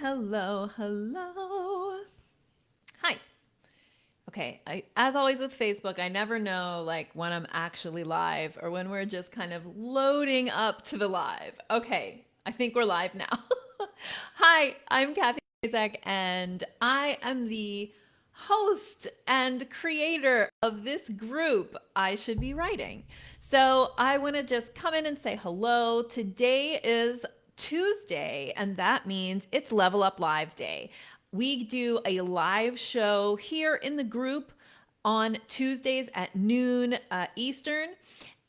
Hello, hello. Hi. Okay, as always with Facebook, I never know like when I'm actually live or when we're just kind of loading up to the live. Okay, I think we're live now. Hi, I'm Kathy Isaac, and I am the host and creator of this group, I Should Be Writing. So I want to just come in and say hello. Today is Tuesday, and that means it's Level Up Live Day. We do a live show here in the group on Tuesdays at noon Eastern.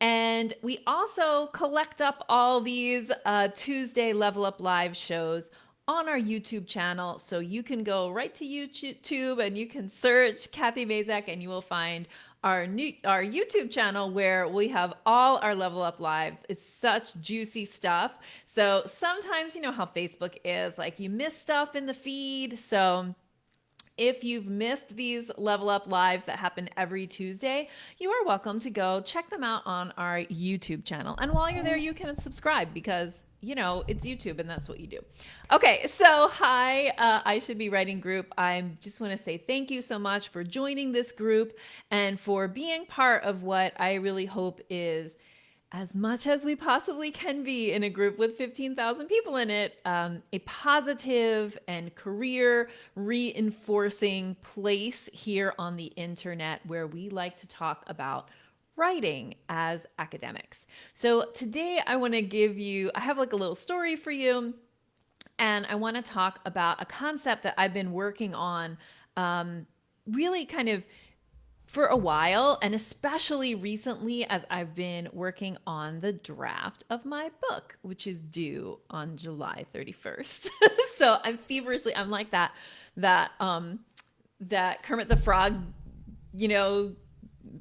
And we also collect up all these Tuesday Level Up Live shows on our YouTube channel. So you can go right to YouTube and you can search Kathy Mazak and you will find our YouTube channel where we have all our Level Up Lives. It's such juicy stuff. So sometimes you know how Facebook is, like you miss stuff in the feed. So if you've missed these Level Up Lives that happen every Tuesday, you are welcome to go check them out on our YouTube channel. And while you're there, you can subscribe because, you know, it's YouTube and that's what you do. Okay, so hi, I Should Be Writing group. I just want to say thank you so much for joining this group and for being part of what I really hope is as much as we possibly can be in a group with 15,000 people in it, a positive and career reinforcing place here on the internet where we like to talk about writing as academics. So today I want to I have like a little story for you, and I want to talk about a concept that I've been working on really kind of for a while, and especially recently as I've been working on the draft of my book, which is due on July 31st. So I'm like that Kermit the Frog, you know,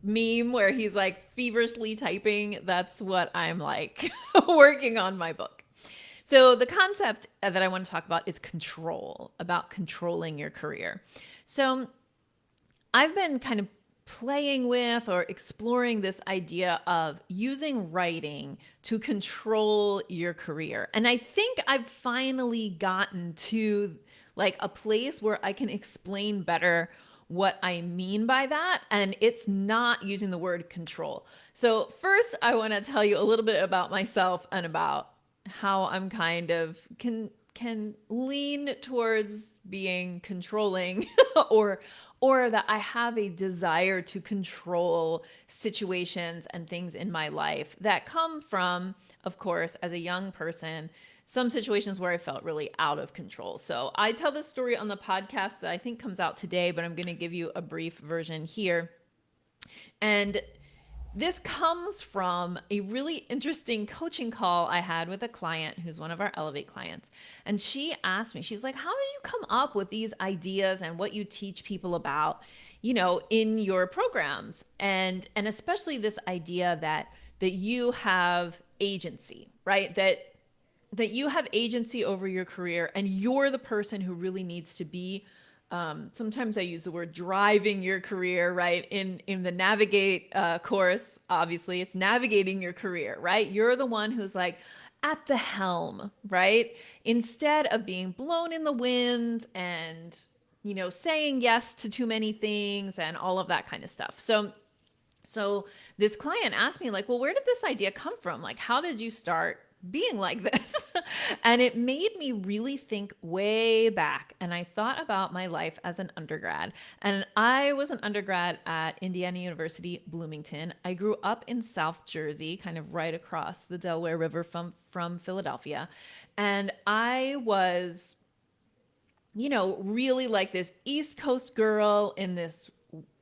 meme where he's like feverishly typing. That's what I'm like working on my book. So the concept that I want to talk about is control, about controlling your career. So I've been kind of playing with or exploring this idea of using writing to control your career. And I think I've finally gotten to like a place where I can explain better what I mean by that. And it's not using the word control. So first, I want to tell you a little bit about myself and about how I'm kind of can lean towards being controlling or that I have a desire to control situations and things in my life that come from, of course, as a young person, some situations where I felt really out of control. So I tell this story on the podcast that I think comes out today, but I'm going to give you a brief version here. And this comes from a really interesting coaching call I had with a client who's one of our Elevate clients. And she asked me, she's like, how do you come up with these ideas and what you teach people about, you know, in your programs? And especially this idea that you have agency, right? That you have agency over your career and you're the person who really needs to be sometimes I use the word driving your career, right? In the navigate course, obviously it's navigating your career, right? You're the one who's like at the helm, right? Instead of being blown in the wind and, you know, saying yes to too many things and all of that kind of stuff. So this client asked me like, well, where did this idea come from? Like, how did you start being like this? And it made me really think way back. And I thought about my life as an undergrad. And I was an undergrad at Indiana University, Bloomington. I grew up in South Jersey, kind of right across the Delaware River from Philadelphia. And I was, you know, really like this East Coast girl in this,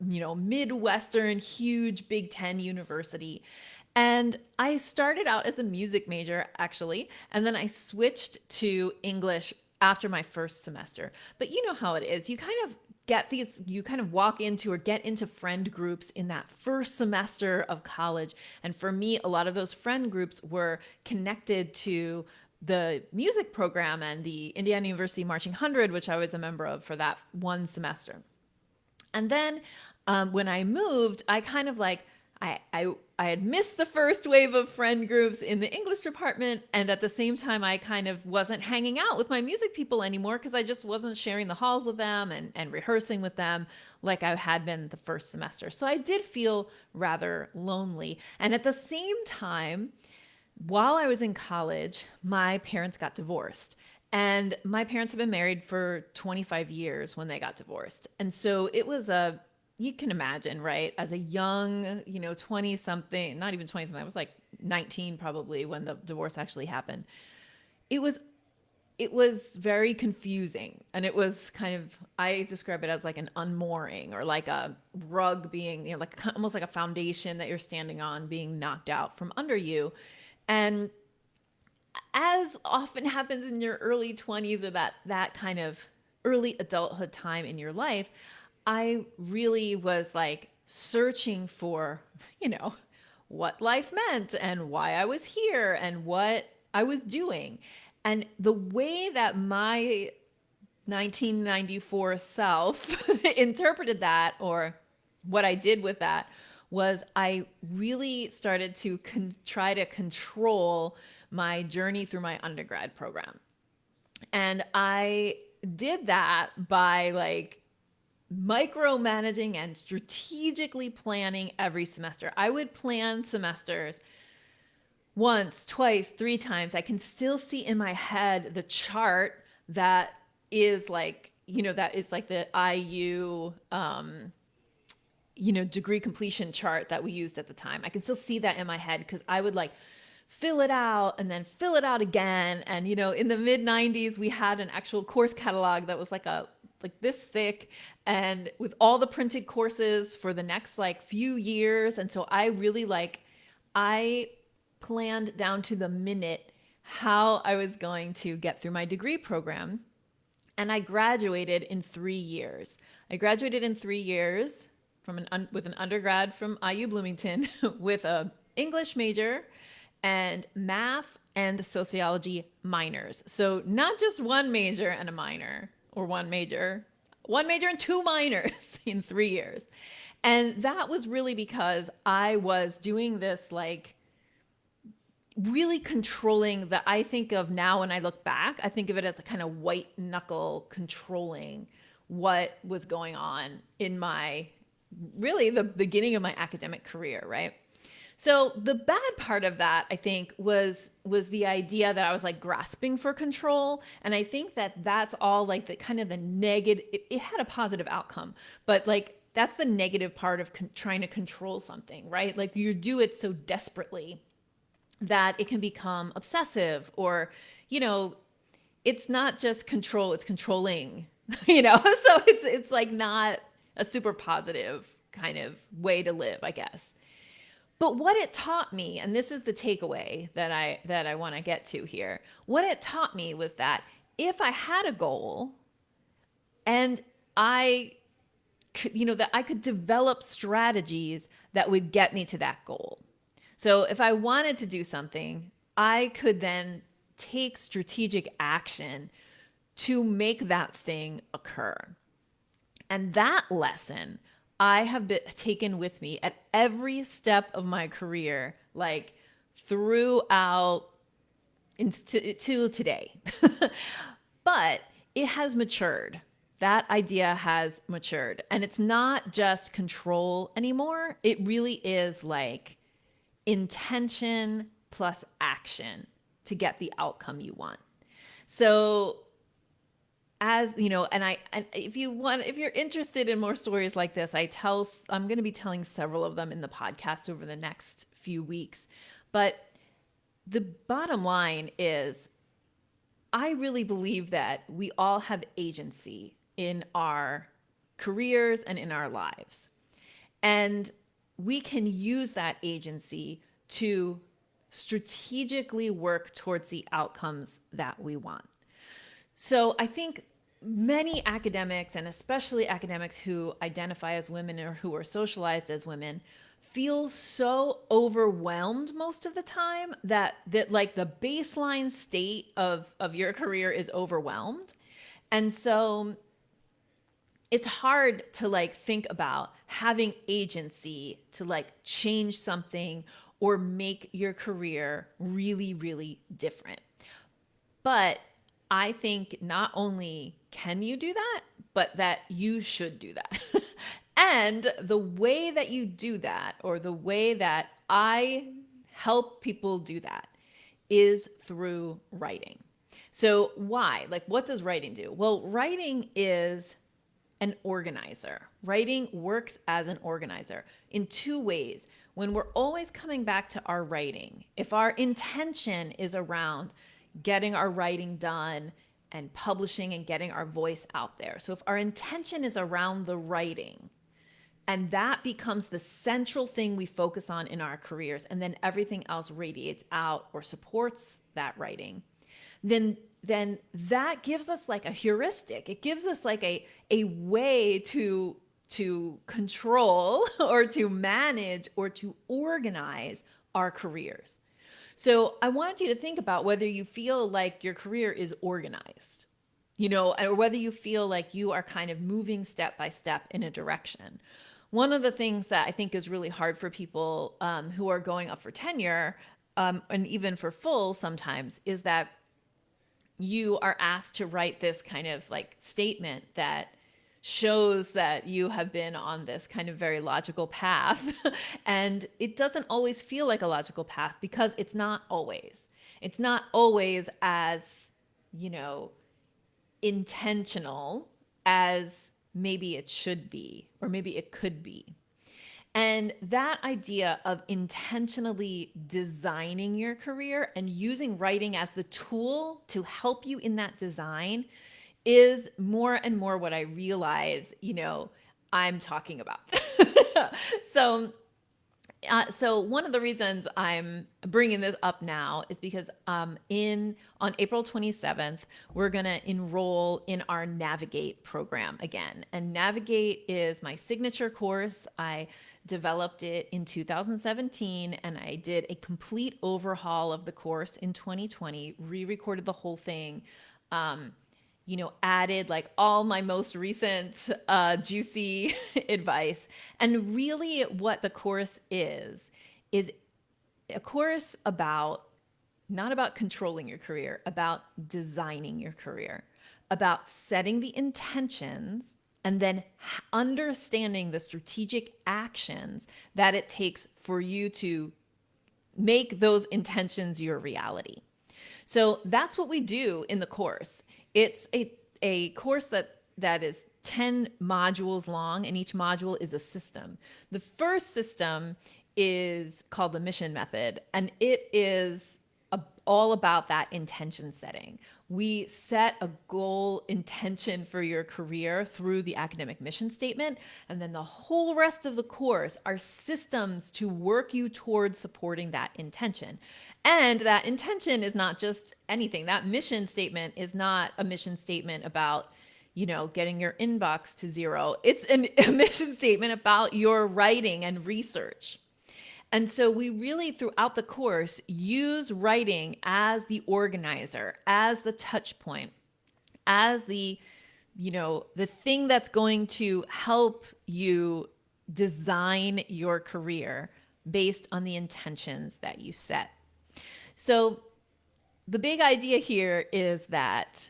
you know, Midwestern, huge Big Ten university. And I started out as a music major, actually, and then I switched to English after my first semester. But you know how it is. You kind of walk into or get into friend groups in that first semester of college. And for me, a lot of those friend groups were connected to the music program and the Indiana University Marching 100, which I was a member of for that one semester. And then when I moved, I kind of like, I I had missed the first wave of friend groups in the English department. And at the same time, I kind of wasn't hanging out with my music people anymore because I just wasn't sharing the halls with them and rehearsing with them like I had been the first semester. So I did feel rather lonely. And at the same time, while I was in college, my parents got divorced. And my parents have been married for 25 years when they got divorced. And so it was you can imagine, right? As a young, 20 something, not even 20 something, I was like 19 probably when the divorce actually happened. It was it was very confusing, and it was kind of, I describe it as like an unmooring, or like a rug being, like almost like a foundation that you're standing on being knocked out from under you. And as often happens in your early 20s, or that kind of early adulthood time in your life, I really was like searching for, you know, what life meant and why I was here and what I was doing. And the way that my 1994 self interpreted that, or what I did with that, was I really started to try to control my journey through my undergrad program. And I did that by like micromanaging and strategically planning every semester. I would plan semesters once, twice, three times. I can still see in my head the chart that is like, that is like the IU, degree completion chart that we used at the time. I can still see that in my head because I would like fill it out and then fill it out again. And, in the mid 90s, we had an actual course catalog that was like this thick, and with all the printed courses for the next like few years. And so I really I planned down to the minute how I was going to get through my degree program. And I graduated in 3 years. I graduated in 3 years with an undergrad from IU Bloomington with a English major and math and sociology minors. So not just one major and a minor, or one major and two minors in 3 years. And that was really because I was doing this like really controlling, that I think of now when I look back, I think of it as a kind of white knuckle controlling what was going on in my, really the beginning of my academic career, right? So the bad part of that, I think, was the idea that I was like grasping for control. And I think that that's all like the kind of the negative, it had a positive outcome, but like that's the negative part of trying to control something, right? Like you do it so desperately that it can become obsessive, or, it's not just control, it's controlling, so it's like not a super positive kind of way to live, I guess. But what it taught me, and this is the takeaway that I want to get to here, what it taught me was that if I had a goal and that I could develop strategies that would get me to that goal. So if I wanted to do something, I could then take strategic action to make that thing occur. And that lesson I have taken with me at every step of my career, like throughout to today. But it has matured. That idea has matured. And it's not just control anymore. It really is like intention plus action to get the outcome you want. So and if you're interested in more stories like this, I'm going to be telling several of them in the podcast over the next few weeks. But the bottom line is, I really believe that we all have agency in our careers and in our lives. And we can use that agency to strategically work towards the outcomes that we want. So I think many academics, and especially academics who identify as women or who are socialized as women, feel so overwhelmed most of the time that like the baseline state of your career is overwhelmed. And so it's hard to like think about having agency to like change something or make your career really, really different. But I think not only can you do that, but that you should do that. And the way that you do that, or the way that I help people do that, is through writing. So, why? Like, what does writing do? Well, writing is an organizer. Writing works as an organizer in two ways. When we're always coming back to our writing, if our intention is around getting our writing done and publishing and getting our voice out there. So if our intention is around the writing, and that becomes the central thing we focus on in our careers, and then everything else radiates out or supports that writing, then that gives us like a heuristic. It gives us like a way to control or to manage or to organize our careers. So I want you to think about whether you feel like your career is organized, or whether you feel like you are kind of moving step by step in a direction. One of the things that I think is really hard for people who are going up for tenure, and even for full sometimes, is that you are asked to write this kind of like statement that shows that you have been on this kind of very logical path. And it doesn't always feel like a logical path because it's not always. It's not always as, intentional as maybe it should be, or maybe it could be. And that idea of intentionally designing your career and using writing as the tool to help you in that design is more and more what I realize, I'm talking about. So one of the reasons I'm bringing this up now is because on April 27th, we're going to enroll in our Navigate program again. And Navigate is my signature course. I developed it in 2017, and I did a complete overhaul of the course in 2020, re-recorded the whole thing, added like all my most recent juicy advice. And really what the course is a course not about controlling your career, about designing your career, about setting the intentions and then understanding the strategic actions that it takes for you to make those intentions your reality. So that's what we do in the course. It's a course that is 10 modules long, and each module is a system. The first system is called the mission method, and it is all about that intention setting. We set a goal intention for your career through the academic mission statement, and then the whole rest of the course are systems to work you towards supporting that intention. And that intention is not just anything. That mission statement is not a mission statement about, getting your inbox to zero. It's a mission statement about your writing and research. And so we really, throughout the course, use writing as the organizer, as the touch point, as the thing that's going to help you design your career based on the intentions that you set. So the big idea here is that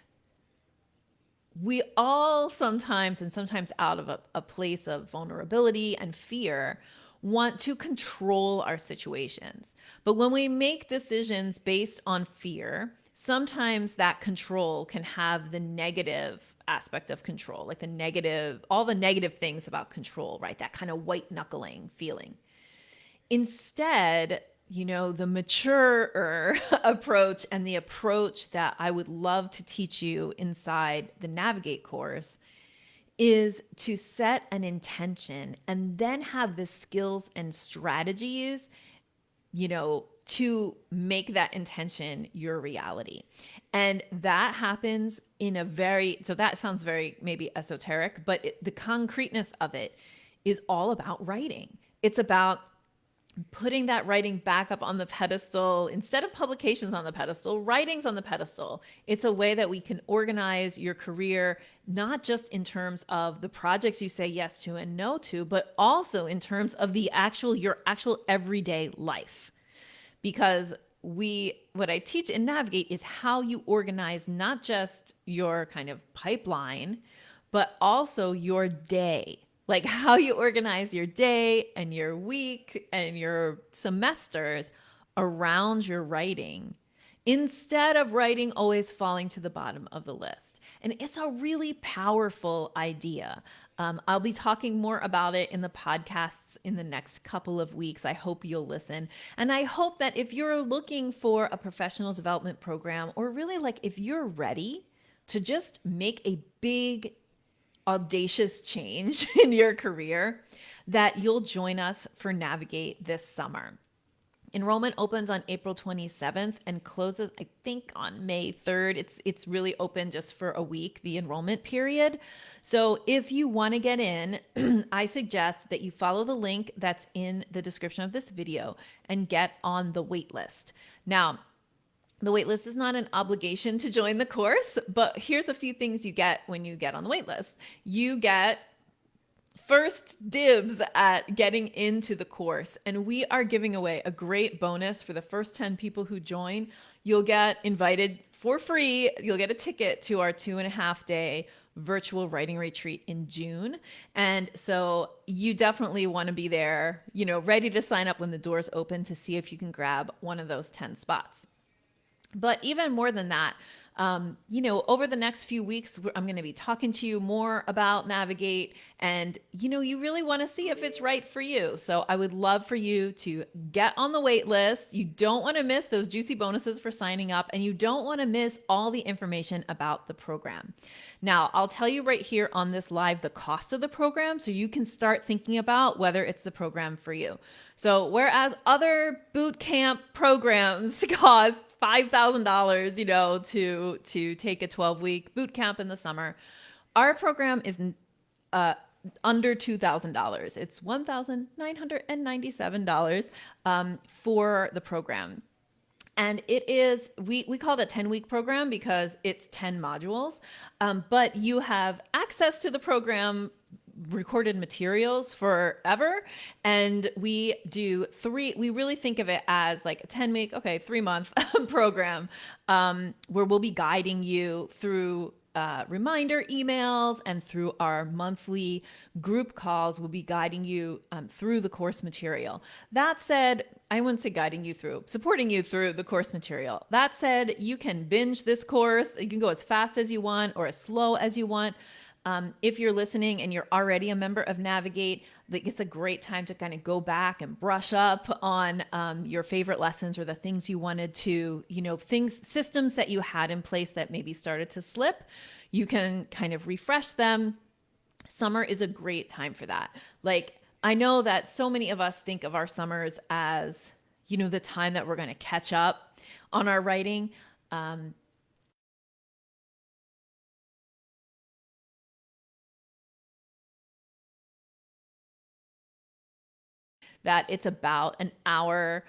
we all sometimes out of a place of vulnerability and fear, want to control our situations. But when we make decisions based on fear, sometimes that control can have the negative aspect of control, like all the negative things about control, right? That kind of white-knuckling feeling. Instead, the maturer approach, and the approach that I would love to teach you inside the Navigate course, is to set an intention and then have the skills and strategies, to make that intention your reality. And that happens so that sounds very maybe esoteric, but the concreteness of it is all about writing. It's about putting that writing back up on the pedestal instead of publications on the pedestal, writing's on the pedestal. It's a way that we can organize your career, not just in terms of the projects you say yes to and no to, but also in terms of your actual everyday life. Because what I teach in Navigate is how you organize not just your kind of pipeline, but also your day, like how you organize your day and your week and your semesters around your writing instead of writing always falling to the bottom of the list. And it's a really powerful idea. I'll be talking more about it in the podcasts in the next couple of weeks. I hope you'll listen. And I hope that if you're looking for a professional development program, or really like if you're ready to just make a big audacious change in your career, that you'll join us for Navigate this summer. Enrollment opens on April 27th and closes, I think, on May 3rd. It's really open just for a week, the enrollment period. So if you want to get in, I suggest that you follow the link that's in the description of this video and get on the wait list. Now, the waitlist is not an obligation to join the course, but here's a few things you get when you get on the waitlist. You get first dibs at getting into the course, and we are giving away a great bonus for the first 10 people who join. You'll get invited for free. You'll get a ticket to our 2.5-day virtual writing retreat in June. And so you definitely want to be there, ready to sign up when the doors open to see if you can grab one of those 10 spots. But even more than that, over the next few weeks, I'm going to be talking to you more about Navigate, and, you really want to see if it's right for you. So I would love for you to get on the wait list. You don't want to miss those juicy bonuses for signing up, and you don't want to miss all the information about the program. Now, I'll tell you right here on this live the cost of the program so you can start thinking about whether it's the program for you. So whereas other boot camp programs cost $5,000, to take a 12-week boot camp in the summer, our program is under $2,000. It's $1,997 for the program. And it is, we call it a 10-week program because it's 10 modules, but you have access to the program recorded materials forever. And we really think of it as like a 10-week, 3-month program, where we'll be guiding you through reminder emails, and through our monthly group calls, we'll be guiding you through the course material. That said, I wouldn't say guiding you through, supporting you through the course material. That said, you can binge this course. You can go as fast as you want or as slow as you want. If you're listening and you're already a member of Navigate, it's a great time to kind of go back and brush up on your favorite lessons, or the things you wanted to, systems that you had in place that maybe started to slip. You can kind of refresh them. Summer is a great time for that. Like, I know that so many of us think of our summers as, the time that we're going to catch up on our writing. That it's about an hour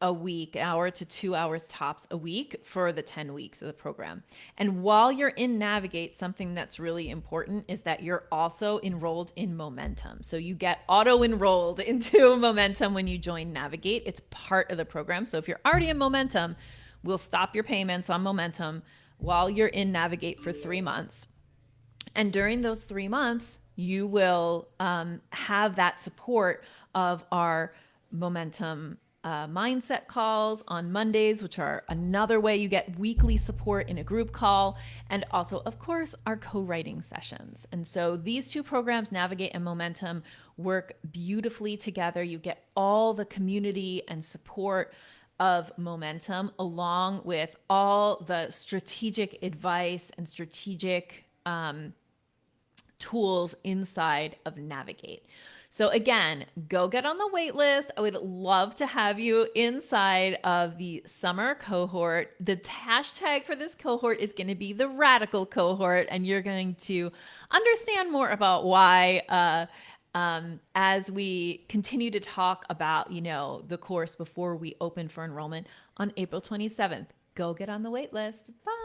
a week, an hour to 2 hours tops a week for the 10 weeks of the program. And while you're in Navigate, something that's really important is that you're also enrolled in Momentum. So you get auto-enrolled into Momentum when you join Navigate. It's part of the program. So if you're already in Momentum, we'll stop your payments on Momentum while you're in Navigate for 3 months. And during those 3 months, you will have that support of our Momentum mindset calls on Mondays, which are another way you get weekly support in a group call, and also, of course, our co-writing sessions. And so these two programs, Navigate and Momentum, work beautifully together. You get all the community and support of Momentum, along with all the strategic advice and strategic tools inside of Navigate. So again, go get on the wait list. I would love to have you inside of the summer cohort. The hashtag for this cohort is going to be the radical cohort, and you're going to understand more about why as we continue to talk about, the course before we open for enrollment on April 27th. Go get on the wait list. Bye.